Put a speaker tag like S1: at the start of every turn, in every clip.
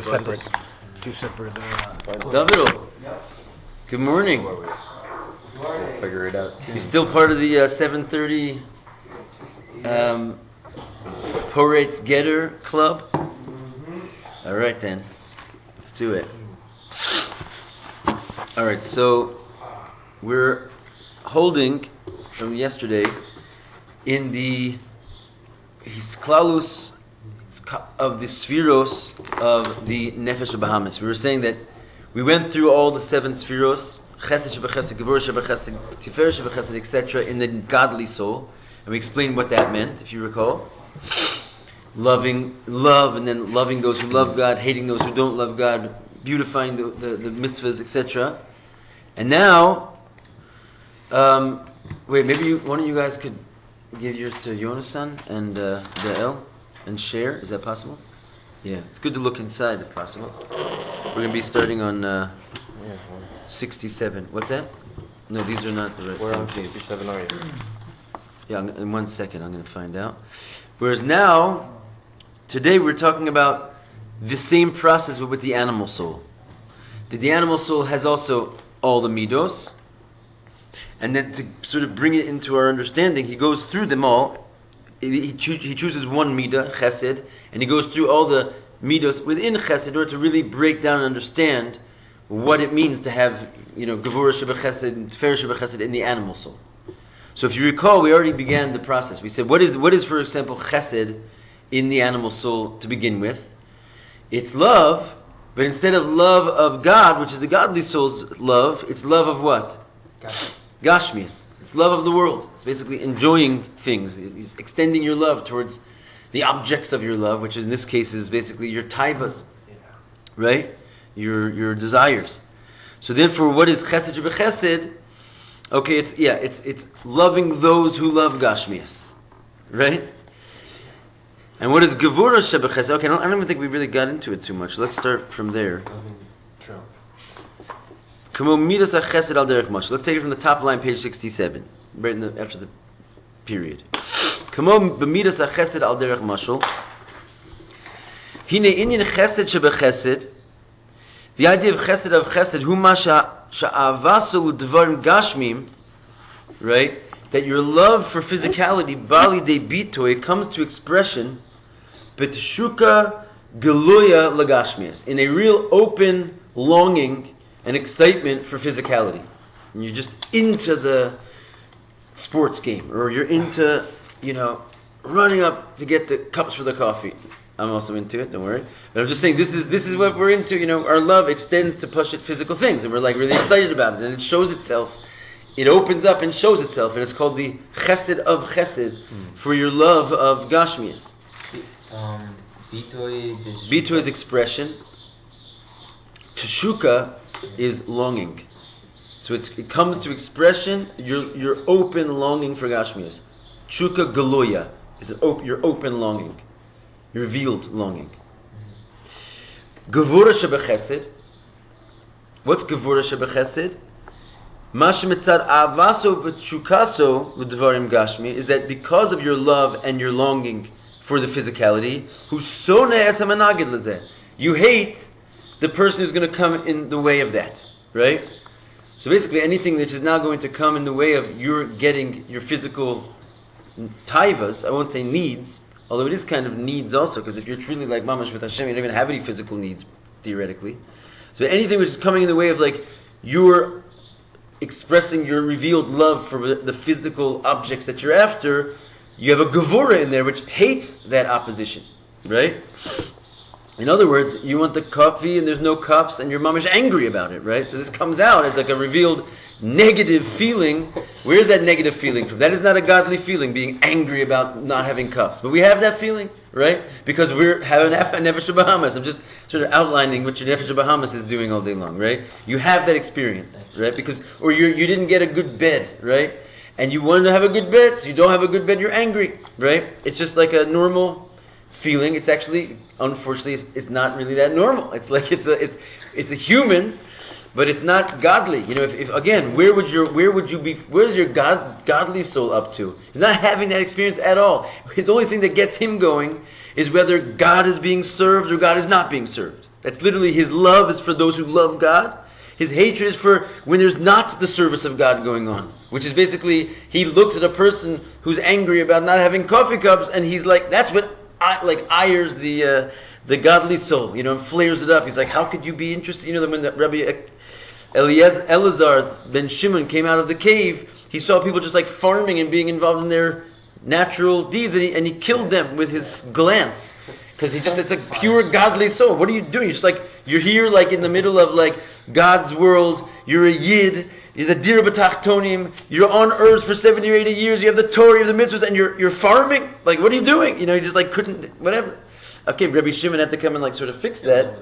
S1: separate. Two separate.
S2: Davido, good morning.
S3: We'll figure it out soon.
S2: You still part of the 7:30 Poretz Getter Club? All right then, let's do it. All right, so we're holding from yesterday in the Hisklalus of the Spheros of the Nefesh Bahamas. We were saying that we went through all the 7 Spheros, Chesed, shebe, Chesed, Gevurah, shebe, Chesed, Tiferet, shebe, Chesed, etc., in the godly soul, and we explained what that meant, if you recall. Love, and then loving those who love God, hating those who don't love God, beautifying the mitzvahs, etc. And now, wait, maybe one of you guys could give yours to Yonasan and Gael and share. Is that possible? Yeah, it's good to look inside if possible. We're going to be starting on 67. What's that? No, these are not the right.
S3: Where on 67 are you?
S2: Yeah, in 1 second I'm going to find out. Whereas now, today we're talking about the same process but with the animal soul. The animal soul has also all the Middos. And then to sort of bring it into our understanding, he goes through them all. He chooses one Midah, Chesed, and he goes through all the Middos within Chesed in order to really break down and understand what it means to have, Gevurah shebe Chesed and Tiferet shebe Chesed in the animal soul. So if you recall, we already began the process. We said, what is, for example, Chesed in the animal soul to begin with? It's love, but instead of love of God, which is the godly soul's love, it's love of what? Gashmias. It's love of the world. It's basically enjoying things. It's extending your love towards the objects of your love, which in this case is basically your taivas, right? Your desires. So therefore, what is Chesed shebe Chesed? Okay, it's loving those who love Gashmias, right? And what is Gevurah shebe Chesed? Okay, I don't even think we really got into it too much. Let's start from there. Middos Chesed al derech mashal. Let's take it from the top line, page 67, right after the period. Middos Chesed al derech mashal. Hine inyan Chesed shebe Chesed. The idea of Chesed, hu ma sha'avasu l'dvarim gashmim, right? That your love for physicality, bali de bitoy, comes to expression, b'teshuka geluya lagashmias, in a real open longing and excitement for physicality. And you're just into the sports game, or you're into, running up to get the cups for the coffee. I'm also into it, don't worry. But I'm just saying, this is what we're into. Our love extends to push at physical things, and we're really excited about it, and it shows itself. It opens up and shows itself, and it's called the Chesed of Chesed, for your love of Gashmias. Bito is expression. Teshuka is longing. So it comes to expression, your open longing for Gashmias. Chuka Galoya is your open longing, your revealed longing. Gevurah shebe Chesed. What's Gevurah shebe Chesed? Masha mitzad avaso v'chukaso l'dvarim gashmi is that because of your love and your longing for the physicality, husone es hamanagid lezeh, you hate the person who's going to come in the way of that, right? So basically anything that is now going to come in the way of your getting your physical taivas, I won't say needs, although it is kind of needs also, because if you're truly like mamash with Hashem, you don't even have any physical needs, theoretically. So anything which is coming in the way of you're expressing your revealed love for the physical objects that you're after, you have a Gevurah in there which hates that opposition, right? In other words, you want the coffee and there's no cups and your mom is angry about it, right? So this comes out as a revealed negative feeling. Where's that negative feeling from? That is not a godly feeling, being angry about not having cups. But we have that feeling, right? Because we're having a Nefesh Bahamas. I'm just sort of outlining what your Nefesh Bahamas is doing all day long, right? You have that experience, right? Or you didn't get a good bed, right? And you wanted to have a good bed, so you don't have a good bed, you're angry, right? It's just like a normal feeling. It's actually, unfortunately, it's not really that normal. It's like it's a human, but it's not godly. If again, where's your godly soul up to? He's not having that experience at all. His only thing that gets him going is whether God is being served or God is not being served. That's literally his love is for those who love God. His hatred is for when there's not the service of God going on, which is basically he looks at a person who's angry about not having coffee cups, and he's like, that's what ires the godly soul, and flares it up. He's like, how could you be interested? When the Rabbi Elazar ben Shimon came out of the cave, he saw people just like farming and being involved in their natural deeds, and he killed them with his glance. Because it's a pure godly soul. What are you doing? You're here like in the middle of like God's world. You're a yid. He's a dir b'tachtonim. You're on earth for 70 or 80 years. You have the Torah, you have the mitzvahs, and you're farming. Like, what are you doing? You just like couldn't, whatever. Okay, Rabbi Shimon had to come and like sort of fix that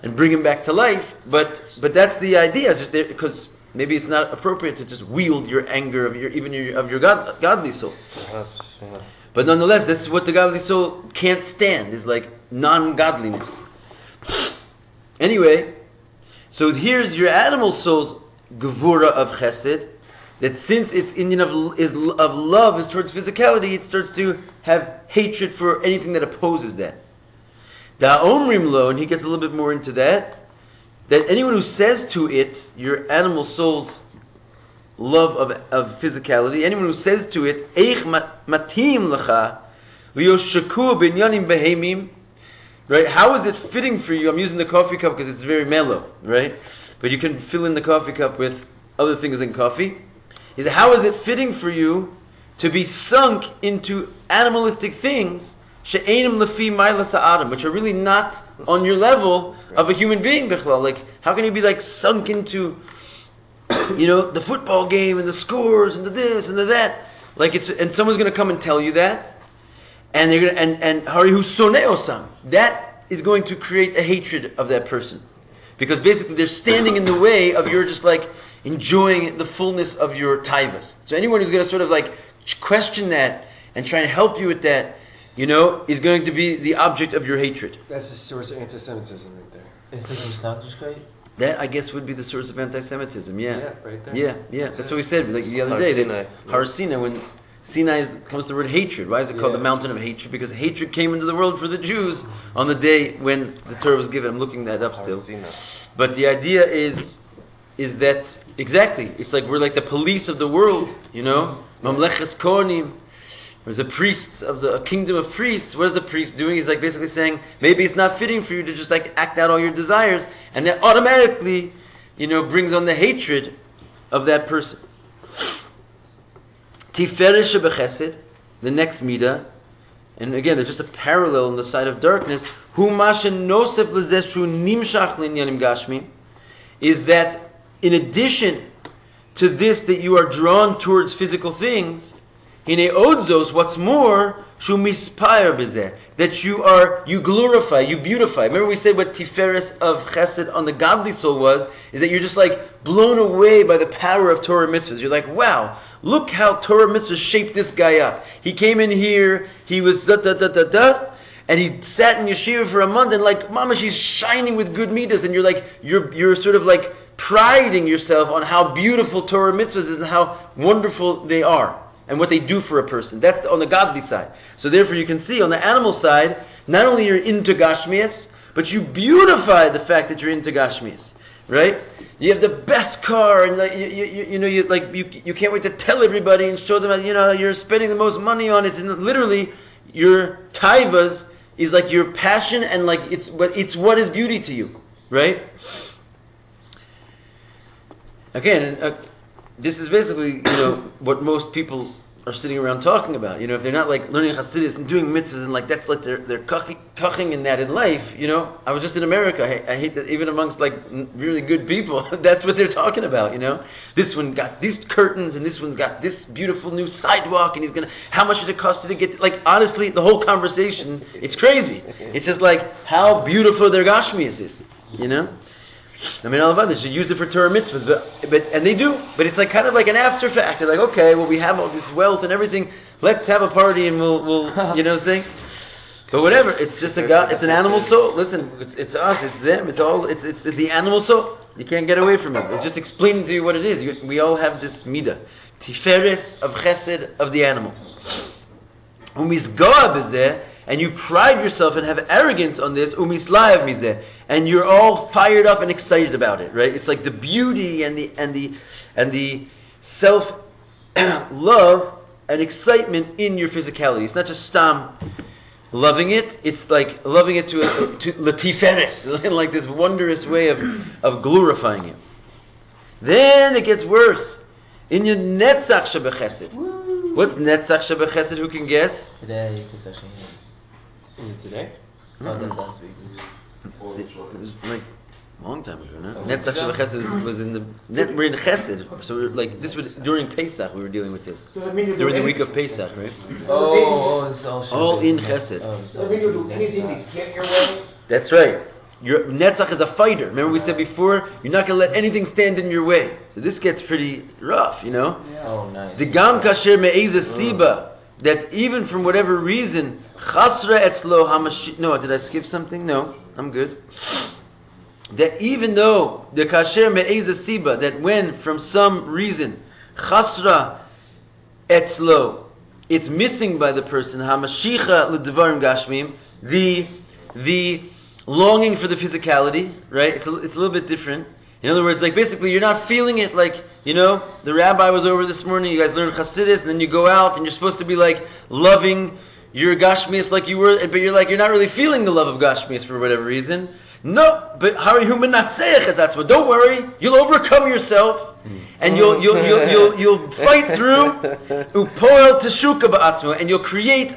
S2: and bring him back to life. But that's the idea. It's just because maybe it's not appropriate to just wield your anger of your godly soul.
S3: Perhaps, yeah.
S2: But nonetheless, that's what the godly soul can't stand, is like non-godliness. Anyway, so here's your animal soul's Gevurah of Chesed, that since its Indian of love is towards physicality, it starts to have hatred for anything that opposes that. Da Omrim Lo, and he gets a little bit more into that anyone who says to it, your animal soul's love of physicality, anyone who says to it, Eich matim lecha liyoshaku binyanim behemim, right? How is it fitting for you? I'm using the coffee cup because it's very mellow, right? But you can fill in the coffee cup with other things than coffee. How is it fitting for you to be sunk into animalistic things, she'enim lefi ma'ila sa'adam, which are really not on your level of a human being, bichlal? Like, how can you be like sunk into the football game and the scores and the this and the that, and someone's going to come and tell you that, and they're going to and harihu soneh osam, that is going to create a hatred of that person, because basically they're standing in the way of your just like enjoying the fullness of your taivas. So anyone who's going to sort of like question that and try and help you with that, is going to be the object of your hatred.
S4: That's the source of anti-Semitism right there.
S1: Is it not great?
S2: That, I guess, would be the source of anti-Semitism. Yeah,
S4: Yeah, right there.
S2: Yeah. That's what we said like the other day. Har Sinai, when Sinai comes to the word hatred. Why is it called the mountain of hatred? Because hatred came into the world for the Jews on the day when the Torah was given. I'm looking that up still. But the idea is that exactly. It's like we're like the police of the world. Mamleches Kohanim. Or the priests of the kingdom of priests. What is the priest doing? He's like basically saying, maybe it's not fitting for you to just like act out all your desires, and that automatically, brings on the hatred of that person. Tiferes shebe Chesed, the next midah, and again, there's just a parallel on the side of darkness. Hu mashe nosef lezeh shu nimshach linyanim gashmi, is that in addition to this, that you are drawn towards physical things. Hine odzos, what's more, shu mispire bezeh, that you glorify, you beautify. Remember we said what Tiferes of Chesed on the godly soul is that you're just like blown away by the power of Torah mitzvahs. You're like, wow, look how Torah mitzvahs shaped this guy up. He came in here, he was and he sat in yeshiva for a month, and like, mama, she's shining with good middos, and you're like, you're sort of like priding yourself on how beautiful Torah mitzvahs is and how wonderful they are. And what they do for a person. That's on the godly side. So therefore you can see on the animal side, not only you're into Gashmias, but you beautify the fact that you're into Gashmias. Right? You have the best car, and like, you can't wait to tell everybody and show them you're spending the most money on it, and literally your taivas is like your passion, and like it's what is beauty to you. Right? Again, this is basically, what most people are sitting around talking about. If they're not like learning Hasidus and doing mitzvahs and like that's like they're kuching in that in life. I was just in America. I hate that even amongst like really good people, that's what they're talking about. This one got these curtains and this one's got this beautiful new sidewalk, and how much did it cost you to get? Like honestly, the whole conversation, it's crazy. It's just like how beautiful their Gashmias is. I mean, all of others should use it for Torah mitzvahs, but and they do. But it's like kind of like an after fact. They're like, okay, well, we have all this wealth and everything. Let's have a party and we'll sing. But whatever. It's just it's an animal soul. Listen, it's us. It's them. It's the animal soul. You can't get away from it. It's just explaining to you what it is. We all have this midah, Tiferes of Chesed of the animal. Umizgoa b'zeh, and you pride yourself and have arrogance on this, umislayev mizeh, and you're all fired up and excited about it, right? It's like the beauty and the self love and excitement in your physicality. It's not just stam loving it. It's like loving it to latiferes, in like this wondrous way of glorifying it. Then it gets worse. In your netzach shebe chesed. What's netzach shebe chesed? Who can guess?
S3: Today, it's actually
S4: Is it today?
S3: Oh, that's last week.
S2: It was like a long time ago, no? Netzach shebe chesed was in the we're in chesed, so we're like this was during Pesach. We were dealing with this during the week of Pesach, right?
S3: It's
S2: All in chesed.
S1: Does that mean you do anything to get your way?
S2: That's right. Your netzach is a fighter. Remember we said before, you're not going to let anything stand in your way. So this gets pretty rough, you know?
S3: Oh, nice.
S2: The gam kasher me'eza siba, that even from whatever reason, chasra etzlo hamash. No, did I skip something? No, I'm good. That even though the kasher me'eza siba, that when from some reason, chasra etzlo, it's missing by the person, hamashicha l'dvarim gashmim, the longing for the physicality, right? It's a little bit different. In other words, like basically you're not feeling it like, you know, the rabbi was over this morning, you guys learned Chassidus, and then you go out and you're supposed to be like loving your Gashmias like you were, but you're not really feeling the love of Gashmias for whatever reason. No, but how are you that's what? Don't worry, you'll overcome yourself and you'll fight through upoel teshuka ba'atzmo, and you'll create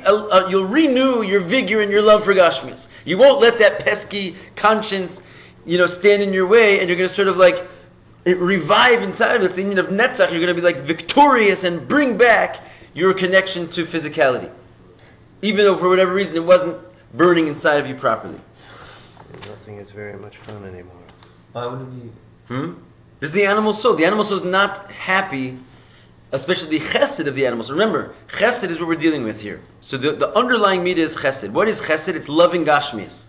S2: you'll renew your vigor and your love for Gashmias. You won't let that pesky conscience, you know, stand in your way, and you're going to sort of like revive inside of it. The union of Netzach, you're going to be like victorious and bring back your connection to physicality, even though for whatever reason it wasn't burning inside of you properly.
S1: Nothing is very much fun anymore.
S3: Why would it be?
S2: There's the animal soul. The animal soul is not happy, especially the chesed of the animal. So remember, chesed is what we're dealing with here. So the underlying midah is chesed. What is chesed? It's loving Gashmias.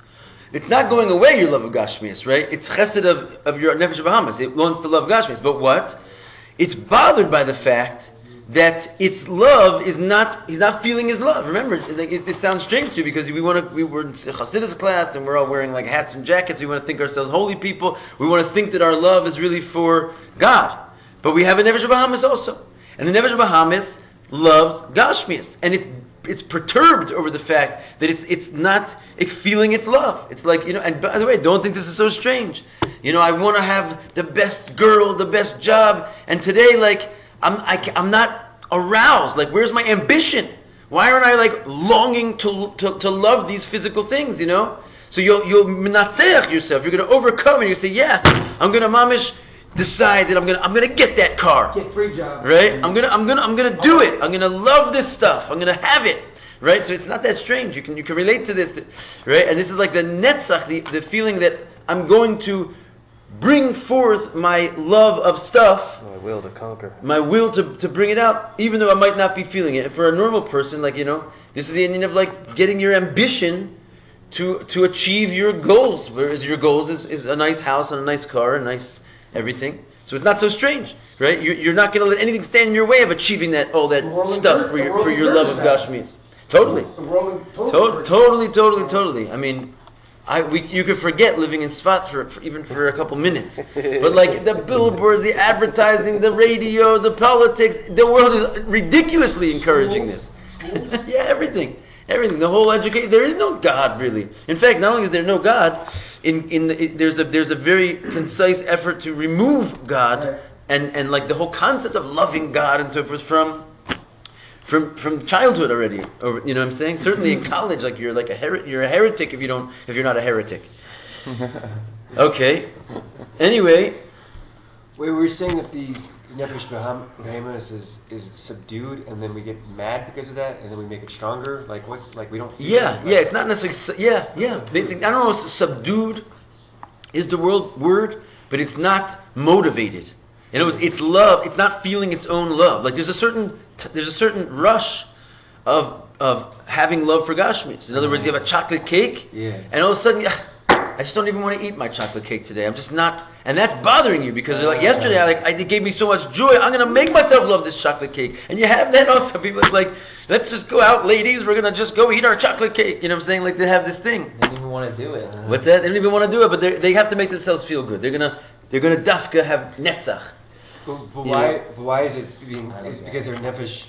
S2: It's not going away your love of Gashmias, right? It's chesed of your nefesh bahamas. It wants to love Gashmias. But what? It's bothered by the fact that its love is not, he's not feeling his love. Remember, it sounds strange to you because we were in Chassidus class and we're all wearing like hats and jackets. We want to think ourselves holy people. We want to think that our love is really for God. But we have a Nefesh Bahamas also. And the Nefesh Bahamas loves Gashmias. And it's perturbed over the fact that it's not feeling its love. It's like, you know, and by the way, don't think this is so strange. You know, I want to have the best girl, the best job. And today, like, I'm not aroused. Like, where's my ambition? Why aren't I like longing to love these physical things? You know. So you'll menatzeach yourself. You're going to overcome, and you say, yes, I'm going to mamish decide that I'm gonna get that car.
S1: Get free job.
S2: Right. I'm gonna do it. I'm gonna love this stuff. I'm gonna have it. Right. So it's not that strange. You can relate to this. Right. And this is like the netzach, the feeling that I'm going to bring forth my love of stuff,
S1: My will to conquer.
S2: my will to bring it out, even though I might not be feeling it. And for a normal person, like, you know, this is the ending of like getting your ambition to achieve your goals. Whereas your goals is a nice house and a nice car and nice everything. So it's not so strange, right? You're not going to let anything stand in your way of achieving all that stuff for your love of Gashmias. Totally. Totally. I mean, you could forget living in Sfat for even for a couple minutes. But like the billboards, the advertising, the radio, the politics, the world is ridiculously encouraging this. Yeah, everything. The whole education. There is no God really. In fact, not only is there no God, there's a very concise effort to remove God, right. and like the whole concept of loving God and so forth from childhood already. Or, you know what I'm saying? Certainly in college, like you're a heretic if you're not a heretic. Okay. Anyway,
S4: we were saying that the Nefesh Bahamas is subdued, and then we get mad because of that, and then we make it stronger. Like what? Like we don't.
S2: Yeah. It's not necessarily. Yeah. Basically, I don't know if subdued is the word, but it's not motivated. In other words, it's love. It's not feeling its own love. Like there's a certain rush of having love for Gashmias. In other words, you have a chocolate cake, and all of a sudden, I just don't even want to eat my chocolate cake today. I'm just not, and that's bothering you because you're like, yesterday, it gave me so much joy. I'm going to make myself love this chocolate cake. And you have that also. People are like, let's just go out, ladies. We're going to just go eat our chocolate cake. You know what I'm saying? Like they have this thing.
S3: They don't even want to do it.
S2: What's that? They don't even want to do it, but they have to make themselves feel good. They're gonna dafka have netzach.
S4: But why is it being? Is it because their nefesh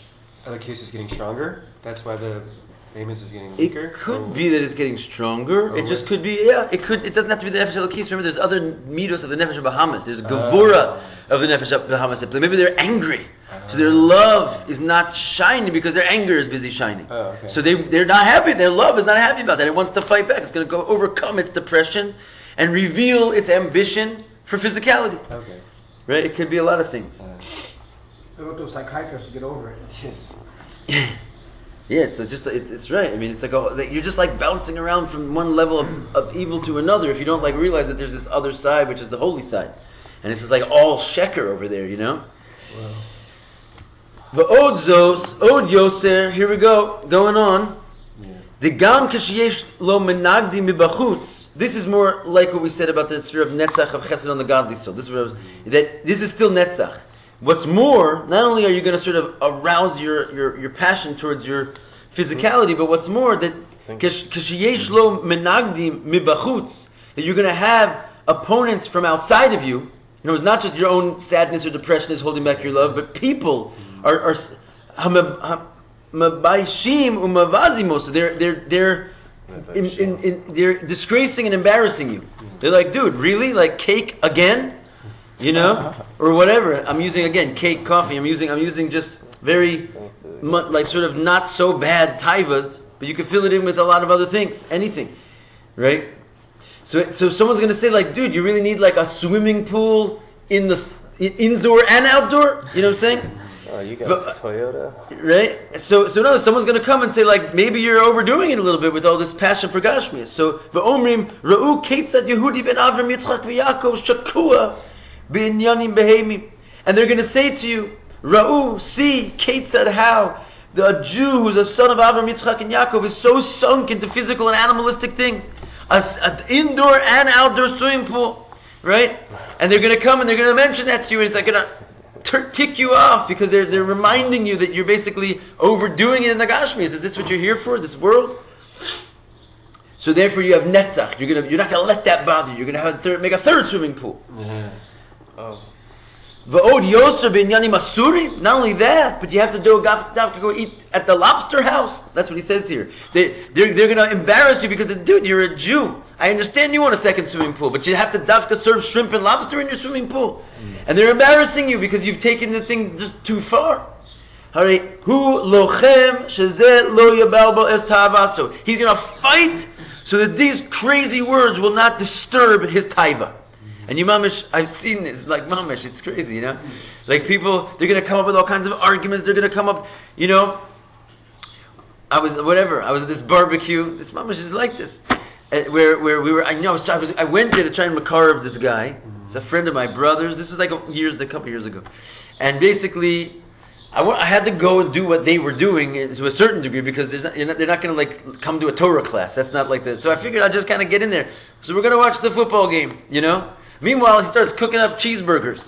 S4: elokis is getting stronger? That's why the famous is getting weaker.
S2: It could be that it's getting stronger. It just could be. Yeah, it could. It doesn't have to be the nefesh elokis. Remember, there's other middos of the nefesh Bahamas. There's a Gevurah of the nefesh Bahamas. Maybe they're angry, so their love is not shining because their anger is busy shining.
S4: Oh, okay.
S2: So they're not happy. Their love is not happy about that. It wants to fight back. It's going to go overcome its depression and reveal its ambition for physicality.
S4: Okay.
S2: Right? It could be a lot of things.
S5: They go to a psychiatrist to get over it.
S4: Yes.
S2: Yeah, it's right. I mean, it's like you're just like bouncing around from one level of evil to another if you don't like realize that there's this other side, which is the holy side, and it's just like all sheker over there, you know. But od yoser. Here we go, going on. The gam kashiyesh lo menagdi mibachutz. This is more like what we said about the story of netzach of chesed on the godly soul. This is still netzach. What's more, not only are you going to sort of arouse your passion towards your physicality, but what's more, that kashiyesh lo menagdim mibachutz, that you're going to have opponents from outside of you. You know, it's not just your own sadness or depression is holding back your love, but people are mabayshim umavazimos. They're disgracing and embarrassing you. They're like, dude, really? Like cake again? You know, or whatever. I'm using again cake, coffee. I'm using just very like sort of not so bad taivas, but you can fill it in with a lot of other things, anything, right? So someone's gonna say like, dude, you really need like a swimming pool in the indoor and outdoor. You know what I'm saying?
S1: Oh, you got Toyota,
S2: right? So no, someone's gonna come and say like, maybe you're overdoing it a little bit with all this passion for Gashmias. So v'omrim ra'u ketzad Yehudi ben Avram Yitzchak v'Yakov shakua. And they're going to say to you, Ra'u, see, Kate said how the Jew who's a son of Avram, Yitzchak, and Yaakov is so sunk into physical and animalistic things. An indoor and outdoor swimming pool, right? And they're going to come and they're going to mention that to you, and it's like going to tick you off because they're reminding you that you're basically overdoing it in the Gashmias. Is this what you're here for, this world? So therefore you have netzach. You're not going to let that bother you. You're going to make a third swimming pool.
S4: Yeah.
S1: Oh.
S2: V'od yoser b'inyanim asuri. Not only that, but you have to go eat at the lobster house. That's what he says here. They're going to embarrass you because, dude, you're a Jew. I understand you want a second swimming pool, but you have to dafka serve shrimp and lobster in your swimming pool. And they're embarrassing you because you've taken the thing just too far. Hu lochem shezeh lo yabalbo es ta'avaso. He's going to fight so that these crazy words will not disturb his taiva. And you mamish, I've seen this, like mamish, it's crazy, you know? Like people, they're going to come up with all kinds of arguments, they're going to come up, you know? I was at this barbecue, this mamish is like this, where we were, I went there to try and makarov this guy. It's a friend of my brother's, this was like a couple years ago. And basically, I had to go and do what they were doing to a certain degree because they're not going to like come to a Torah class. That's not like this. So I figured I'd just kind of get in there. So we're going to watch the football game, you know? Meanwhile, he starts cooking up cheeseburgers,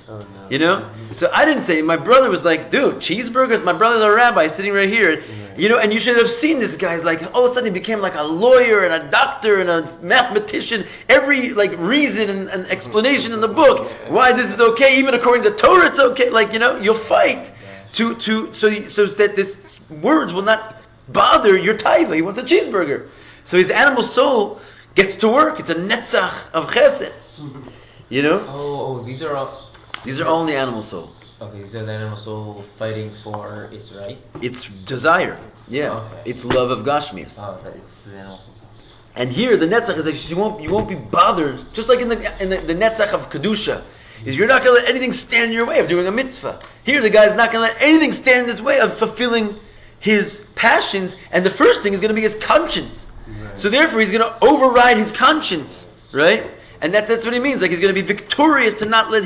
S2: you know? So I didn't say, my brother was like, dude, cheeseburgers? My brother's a rabbi sitting right here, you know, and you should have seen this guy's like, all of a sudden he became like a lawyer and a doctor and a mathematician, every like reason and explanation in the book, why this is okay, even according to Torah it's okay, like, you know, you'll fight so that this words will not bother your taiva. He wants a cheeseburger. So his animal soul gets to work. It's a netzach of chesed. You know?
S3: Oh, these are all
S2: only animal soul.
S3: Okay, so the animal soul fighting for its right?
S2: Its desire. Yeah.
S3: Okay.
S2: Its love of Gashmias.
S3: Oh, it's the animal soul.
S2: And here the netzach is like you won't be bothered. Just like in the netzach of kedusha, is you're not going to let anything stand in your way of doing a mitzvah. Here the guy's not going to let anything stand in his way of fulfilling his passions, and the first thing is going to be his conscience. Right. So therefore he's going to override his conscience, right? And that's what he means. Like he's going to be victorious to not let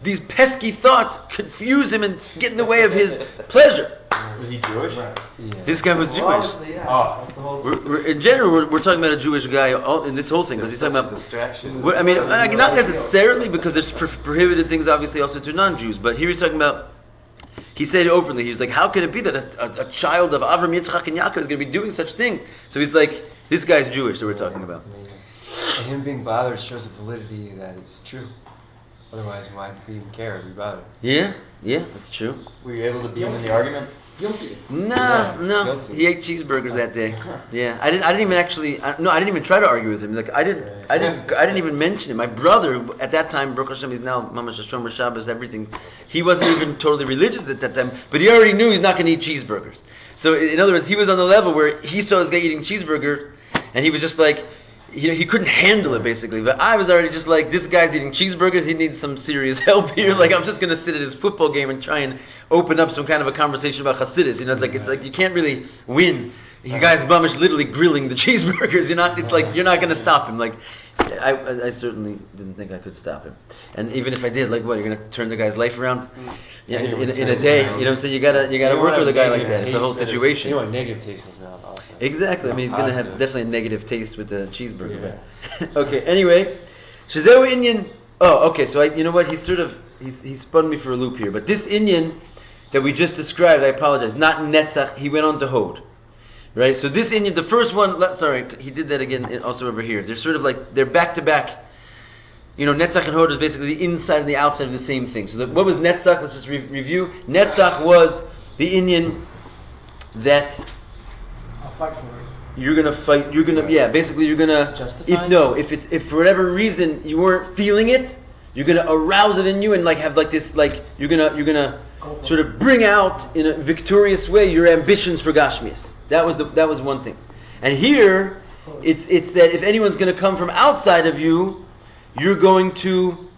S2: these pesky thoughts confuse him and get in the way of his pleasure.
S1: Was he Jewish?
S5: Right.
S4: Yeah.
S2: This guy was
S3: Well,
S2: Jewish.
S3: obviously, yeah.
S1: Oh.
S3: That's the whole.
S2: In general, we're talking about a Jewish guy in this whole thing because he's talking about.
S1: distraction.
S2: I mean, not necessarily because there's prohibited things, obviously, also to non-Jews. But here he's talking about. He said openly, he was like, "How could it be that a child of Avram, Yitzchak, and Yaakov is going to be doing such things?" So he's like, "This guy's Jewish." So we're talking about.
S3: That's amazing.
S4: And him being bothered shows the validity that it's true. Otherwise, why would we even care if we bothered?
S2: Yeah, that's true.
S1: Were you able to beat him in the argument?
S5: Guilty.
S2: No,
S4: guilty.
S2: he ate cheeseburgers that day. Yeah, I didn't even actually. I didn't even try to argue with him. Like I didn't even mention it. My brother at that time, Baruch Hashem, he's now Mamash Shomer Shabbos, everything. He wasn't even totally religious at that time, but he already knew he's not going to eat cheeseburgers. So in other words, he was on the level where he saw this guy eating cheeseburger, and he was just like. He couldn't handle it basically, but I was already just like, this guy's eating cheeseburgers, he needs some serious help here. Like I'm just gonna sit at his football game and try and open up some kind of a conversation about Hasidus. It's like you can't really win. You guys mamish literally grilling the cheeseburgers. You're not gonna stop him. Like I certainly didn't think I could stop him. And even if I did, like what, you're gonna turn the guy's life around? Yeah, in a day, you know what I'm saying? You gotta work with a guy like that. It's a whole situation.
S4: You don't want negative taste in his mouth also.
S2: Exactly. I mean, he's going to have
S4: Positive.
S2: definitely a negative taste with the cheeseburger.
S4: Yeah.
S2: But okay. Anyway, Shezeu Inyan. Oh, okay. So you know what? He spun me for a loop here. But this Inyan that we just described, I apologize. Not Netzach. He went on to Hod. Right. So this Inyan, the first one. Sorry, he did that again. Also over here. They're sort of like they're back to back. You know, Netzach and Hod is basically the inside and the outside of the same thing. So what was Netzach? Let's just review. Netzach was the Inyan that
S5: I'll fight for it.
S2: you're gonna fight. You're gonna basically you're gonna
S3: Justify?
S2: if for whatever reason you weren't feeling it, you're gonna arouse it in you and like have like this like you're gonna sort of bring out in a victorious way your ambitions for Gashmias. That was one thing. And here it's that if anyone's gonna come from outside of you, you're going to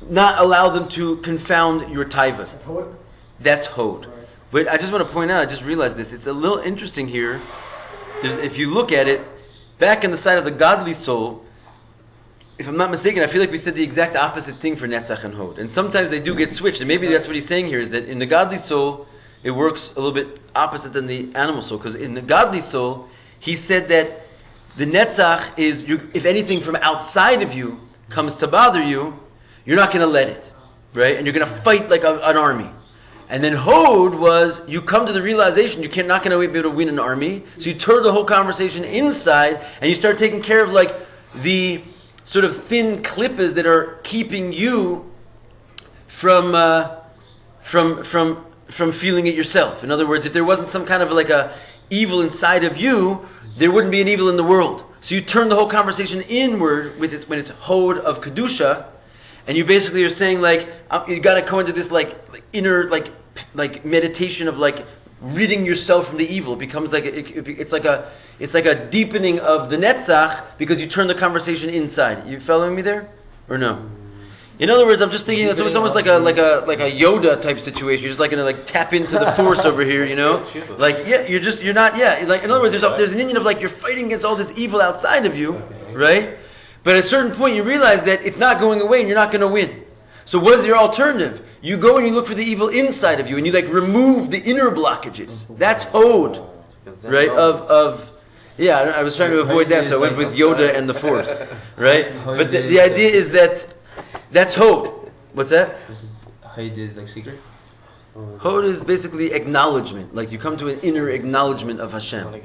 S2: not allow them to confound your taivas. That's Hod.
S5: Right.
S2: But I just want to point out, I just realized this, it's a little interesting here. If you look at it, back in the side of the godly soul, if I'm not mistaken, I feel like we said the exact opposite thing for Netzach and Hod. And sometimes they do get switched, and maybe that's what he's saying here, is that in the godly soul, it works a little bit opposite than the animal soul. Because in the godly soul, he said that the Netzach is, if anything from outside of you comes to bother you, you're not going to let it, right? And you're going to fight like an army. And then Hod was, you come to the realization you're not going to be able to win an army, so you turn the whole conversation inside, and you start taking care of like the sort of thin klippas that are keeping you from feeling it yourself. In other words, if there wasn't some kind of like a evil inside of you, there wouldn't be an evil in the world. So you turn the whole conversation inward with it when it's Hod of Kedusha, and you basically are saying like you got to go into this like inner like meditation of like ridding yourself from the evil. It becomes like it's like a deepening of the Netzach because you turn the conversation inside. You following me there, or no? In other words, I'm just thinking it's almost like a Yoda type situation. You're just like gonna like tap into the force over here, you know? Like you're not. Like in other words, there's an Indian of like you're fighting against all this evil outside of you, right? But at a certain point, you realize that it's not going away, and you're not going to win. So what is your alternative? You go and you look for the evil inside of you, and you like remove the inner blockages. That's Hod, right? I was trying to avoid that, so I went with Yoda and the force, right? But the idea is that. That's Hod. What's that?
S3: Hod is like secret?
S2: Hod is basically acknowledgement. Like you come to an inner acknowledgement of Hashem. Like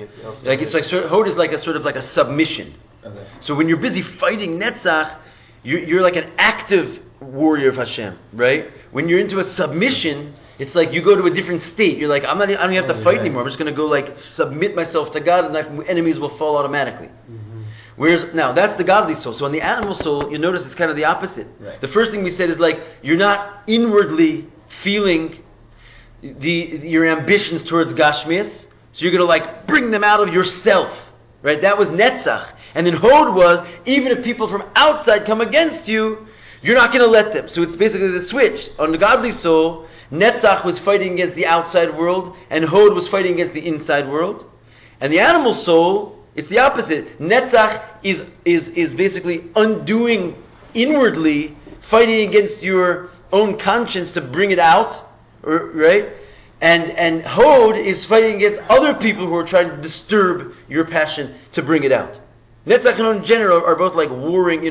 S2: it's like Hod is like a sort of like a submission.
S3: Okay.
S2: So when you're busy fighting Netzach, you're like an active warrior of Hashem, right? When you're into a submission, it's like you go to a different state. You're like, I don't even have to fight anymore. I'm just going to go like submit myself to God, and my enemies will fall automatically. Whereas now that's the godly soul. So on the animal soul, you notice it's kind of the opposite.
S3: Right.
S2: The first thing we said is like you're not inwardly feeling your ambitions towards Gashmias, so you're going to like bring them out of yourself, right? That was Netzach. And then Hod was, even if people from outside come against you, you're not going to let them. So it's basically the switch. On the godly soul, Netzach was fighting against the outside world, and Hod was fighting against the inside world. And the animal soul, it's the opposite. Netzach is basically undoing inwardly, fighting against your own conscience to bring it out, right? And Hod is fighting against other people who are trying to disturb your passion to bring it out. Netzach and Hod in general are both like warring,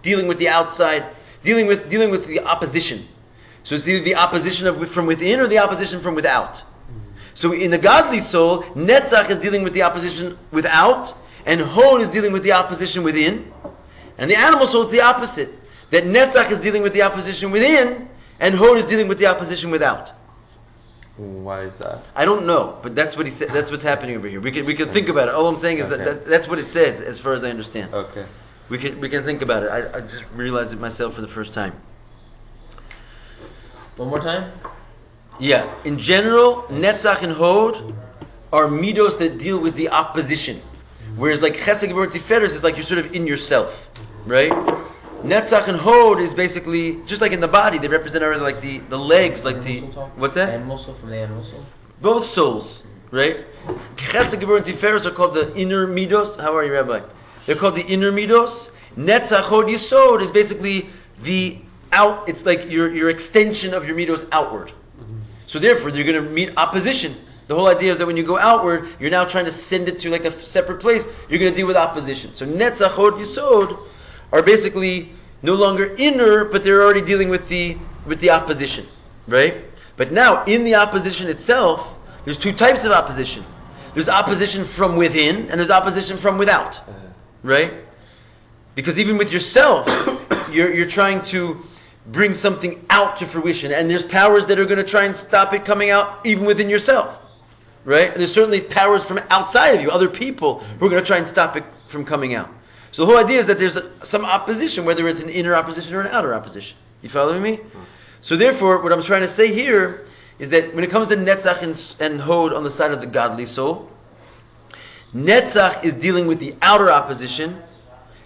S2: dealing with the outside, dealing with the opposition. So it's either the opposition from within or the opposition from without. So in the godly soul, Netzach is dealing with the opposition without, and Hod is dealing with the opposition within. And the animal soul, it's the opposite. That Netzach is dealing with the opposition within, and Hod is dealing with the opposition without.
S6: Why is that?
S2: I don't know, but that's what he said. That's what's happening over here. We can think about it. All I'm saying is that's what it says, as far as I understand.
S6: Okay.
S2: We can think about it. I just realized it myself for the first time.
S3: One more time?
S2: Yeah. In general, Netzach and Hod are middos that deal with the opposition. Whereas like Chesed, Gevurah, Tiferes is like you're sort of in yourself, right? Netzach and Hod is basically, just like in the body, they represent already like the legs, like the... What's that?
S3: Animal soul from the animal soul?
S2: Both souls, right? Chesed, Gevurah, and Tiferes are called the inner middos. How are you, Rabbi? They're called the inner middos. Netzach, Hod, Yisod is basically the out. It's like your extension of your middos outward. So therefore, you're going to meet opposition. The whole idea is that when you go outward, you're now trying to send it to like a separate place. You're going to deal with opposition. So Netzach, Hod, Yisod are basically no longer inner, but they're already dealing with the opposition, right? But now, in the opposition itself, there's two types of opposition. There's opposition from within, and there's opposition from without, right? Because even with yourself, you're trying to bring something out to fruition, and there's powers that are going to try and stop it coming out even within yourself, right? And there's certainly powers from outside of you, other people, who are going to try and stop it from coming out. So the whole idea is that there's some opposition, whether it's an inner opposition or an outer opposition. You following me? So therefore, what I'm trying to say here is that when it comes to Netzach and Hod on the side of the godly soul, Netzach is dealing with the outer opposition,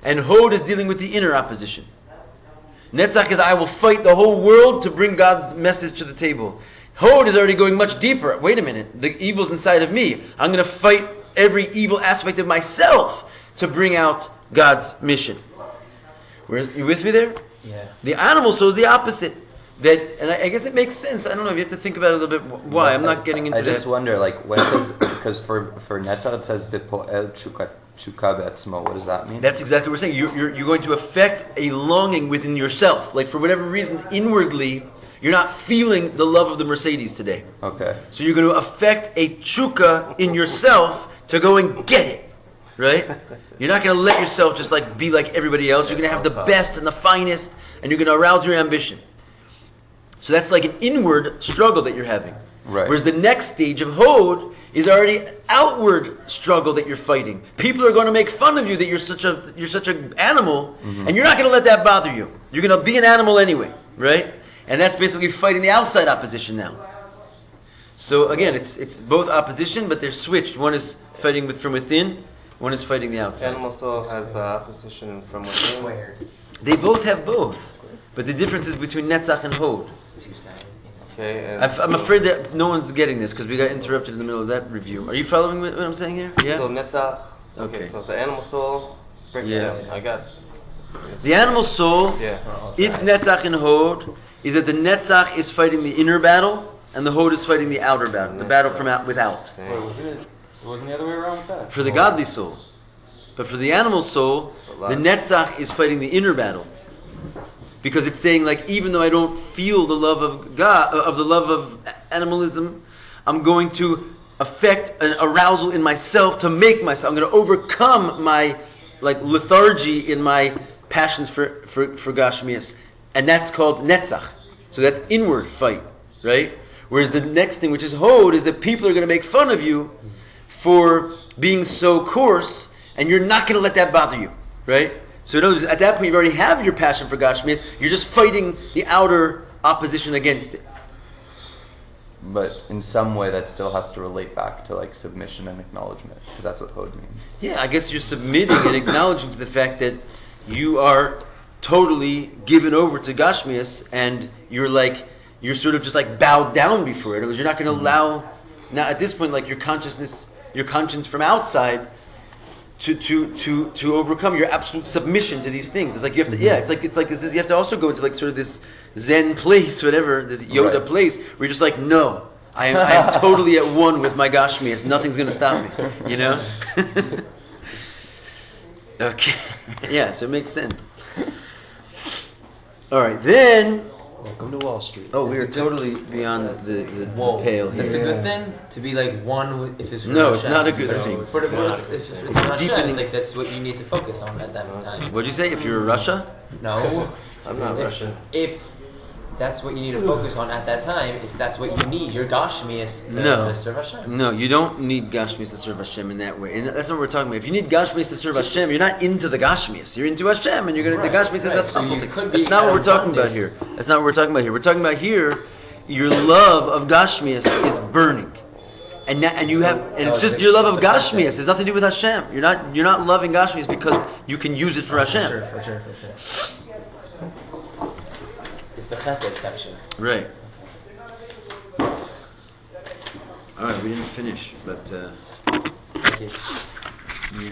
S2: and Hod is dealing with the inner opposition. Netzach is, I will fight the whole world to bring God's message to the table. Hod is already going much deeper. Wait a minute, the evil's inside of me. I'm going to fight every evil aspect of myself to bring out God's mission. You with me there?
S3: Yeah.
S2: The animal soul is the opposite. And I guess it makes sense. I don't know if you have to think about it a little bit. Why? I'm not getting into that.
S6: I just wonder, like, when it says, because for Netzach it says Vipoel Chuka Betzmo. What does that mean?
S2: That's exactly what we're saying. You're going to affect a longing within yourself. Like for whatever reason, inwardly, you're not feeling the love of the Mercedes today.
S6: Okay.
S2: So you're going to affect a chuka in yourself to go and get it. Right? You're not going to let yourself just like be like everybody else. You're going to have the best and the finest, and you're going to arouse your ambition. So that's like an inward struggle that you're having.
S6: Right.
S2: Whereas the next stage of Hod is already an outward struggle that you're fighting. People are going to make fun of you that you're such an animal, and you're not going to let that bother you. You're going to be an animal anyway, right? And that's basically fighting the outside opposition now. So again, it's both opposition, but they're switched. One is fighting from within. One is fighting the outside.
S7: Animal soul has opposition from within.
S3: Where?
S2: They both have both. But the difference is between Netzach and Hod.
S3: Two sides.
S7: Okay.
S2: I'm afraid that no one's getting this because we got interrupted in the middle of that review. Are you following what I'm saying here? Yeah?
S7: So Netzach.
S2: Okay.
S7: Okay, so the animal soul, break it
S2: Yeah.
S7: down. I got it.
S2: The animal soul,
S7: Yeah.
S2: its Netzach and Hod, is that the Netzach is fighting the inner battle and the Hod is fighting the outer battle, the battle from without.
S7: Okay.
S1: Wait, wasn't the other way around with that?
S2: For the godly soul. But for the animal soul, the Netzach is fighting the inner battle. Because it's saying, like, even though I don't feel the love of God, of the love of animalism, I'm going to affect an arousal in myself to make myself. I'm going to overcome my, like, lethargy in my passions for Gashmias. And that's called Netzach. So that's inward fight, right? Whereas the next thing, which is Hod, is that people are going to make fun of you for being so coarse, and you're not going to let that bother you, right? So in other words, at that point, you already have your passion for Gashmias. You're just fighting the outer opposition against it.
S6: But in some way, that still has to relate back to like submission and acknowledgement, because that's what Hod means.
S2: Yeah, I guess you're submitting and acknowledging to the fact that you are totally given over to Gashmias, and you're sort of just like bowed down before it. In other words, you're not going to allow, now at this point, like your conscience from outside to overcome your absolute submission to these things. It's like you have to, it's like this, you have to also go into like sort of this Zen place, whatever, this Yoda place, where you're just like, no, I am totally at one with my Gashmias. Nothing's going to stop me. You know? Okay. Yeah, so it makes sense. All right, then...
S4: Welcome to Wall Street.
S2: Oh, we
S3: It's
S2: are
S3: a good-
S2: totally beyond the
S3: Whoa,
S2: pale here.
S3: that's a good thing to be like one with, if it's for
S2: No, it's
S3: Hashem.
S2: not a good
S3: But
S2: thing.
S3: For the, if it's for Hashem,
S2: deepening.
S3: it's like that's what you need to focus on at that time.
S2: What'd you say? If you're Russia?
S3: No,
S7: I'm not
S3: if,
S7: Russian.
S3: If that's what you need to focus on at that time, if that's what you need, your Gashmi is to
S2: No.
S3: serve Hashem.
S2: No, you don't need Gashmis to serve Hashem in that way. And that's what we're talking about. If you need Gashmis to serve Hashem, you're not into the Gashmis. You're into Hashem, and you're going to. The Gashmis is
S3: right. So you
S2: something.
S3: could be
S2: That's not what
S3: at
S2: we're talking about
S3: oneness.
S2: here. That's not what we're talking about here. We're talking about here. Your love of Gashmis is burning, and you have, and it's just your love of Gashmis. There's nothing to do with Hashem. You're not loving Gashmis because you can use it for Hashem.
S3: For sure. It's the Chesed section.
S2: Right. All right, we didn't finish, but
S3: Thank you.
S2: yeah.